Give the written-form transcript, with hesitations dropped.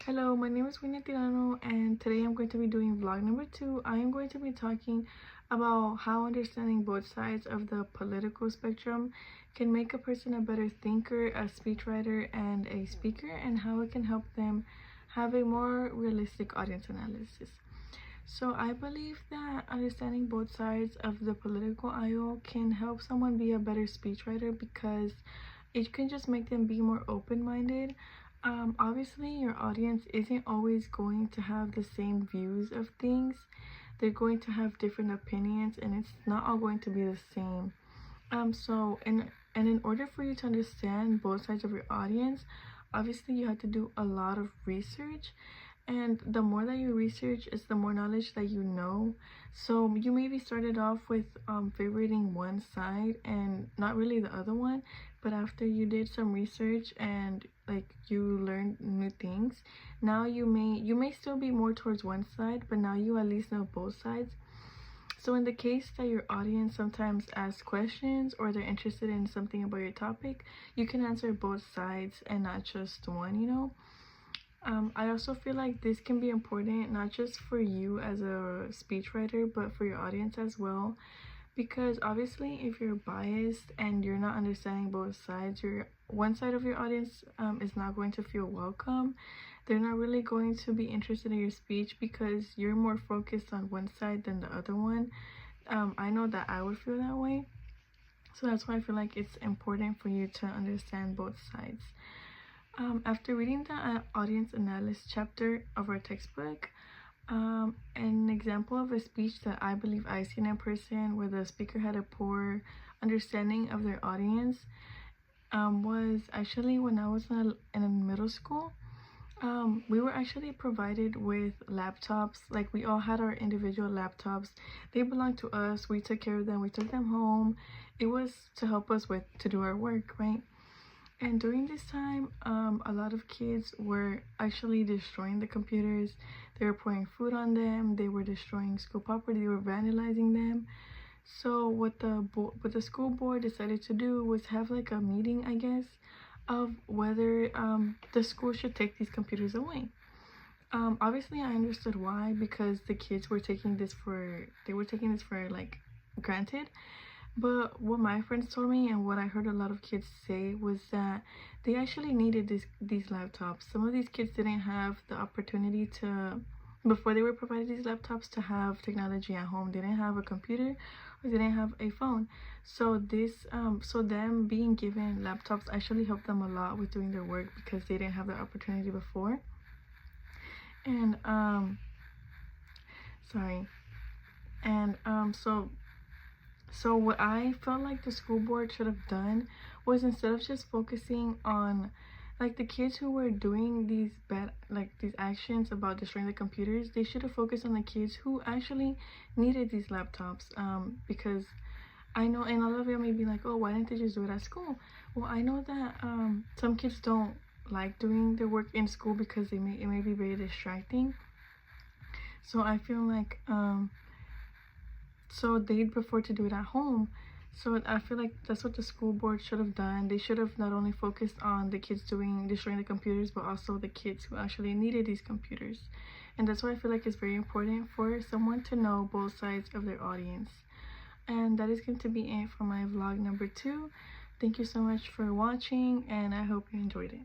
Hello, my name is Winnie Tirano, and today I'm going to be doing vlog number 2. I am going to be talking about how understanding both sides of the political spectrum can make a person a better thinker, a speechwriter, and a speaker, and how it can help them have a more realistic audience analysis. So I believe that understanding both sides of the political aisle can help someone be a better speechwriter because it can just make them be more open-minded. Obviously, your audience isn't always going to have the same views of things. They're going to have different opinions, and it's not all going to be the same. In order for you to understand both sides of your audience, obviously you have to do a lot of research, and the more that you research is the more knowledge that you know. So you maybe started off with favoriting one side and not really the other one, but after you did some research and like you learned new things, now you may still be more towards one side, but now you at least know both sides. So in the case that your audience sometimes asks questions or they're interested in something about your topic, you can answer both sides and not just one. I also feel like this can be important not just for you as a speechwriter, but for your audience as well. Because obviously, if you're biased and you're not understanding both sides, your one side of your audience is not going to feel welcome. They're not really going to be interested in your speech because you're more focused on one side than the other one. I know that I would feel that way. So that's why I feel like it's important for you to understand both sides. After reading the audience analysis chapter of our textbook, an example of a speech that I believe I've seen in person where the speaker had a poor understanding of their audience was actually when I was in middle school. We were actually provided with laptops. Like, we all had our individual laptops. They belonged to us. We took care of them. We took them home. It was to help us to do our work, right? And during this time, a lot of kids were actually destroying the computers. They were pouring food on them. They were destroying school property. They were vandalizing them. So what the school board decided to do was have like a meeting, I guess, of whether the school should take these computers away. Obviously, I understood why, because the kids were taking this for like granted. But what my friends told me and what I heard a lot of kids say was that they actually needed these laptops. Some of these kids didn't have the opportunity to, before they were provided these laptops, to have technology at home. They didn't have a computer or they didn't have a phone. So them being given laptops actually helped them a lot with doing their work because they didn't have the opportunity before. And sorry. And so what I felt like the school board should have done was, instead of just focusing on like the kids who were doing these these actions about destroying the computers, they should have focused on the kids who actually needed these laptops. Because I know, and a lot of you may be like, oh, why didn't they just do it at school? Well, I know that some kids don't like doing their work in school because it may be very distracting. So I feel like so they'd prefer to do it at home. So I feel like that's what the school board should have done. They should have not only focused on the kids destroying the computers, but also the kids who actually needed these computers. And that's why I feel like it's very important for someone to know both sides of their audience. And that is going to be it for my vlog number 2. Thank you so much for watching, and I hope you enjoyed it.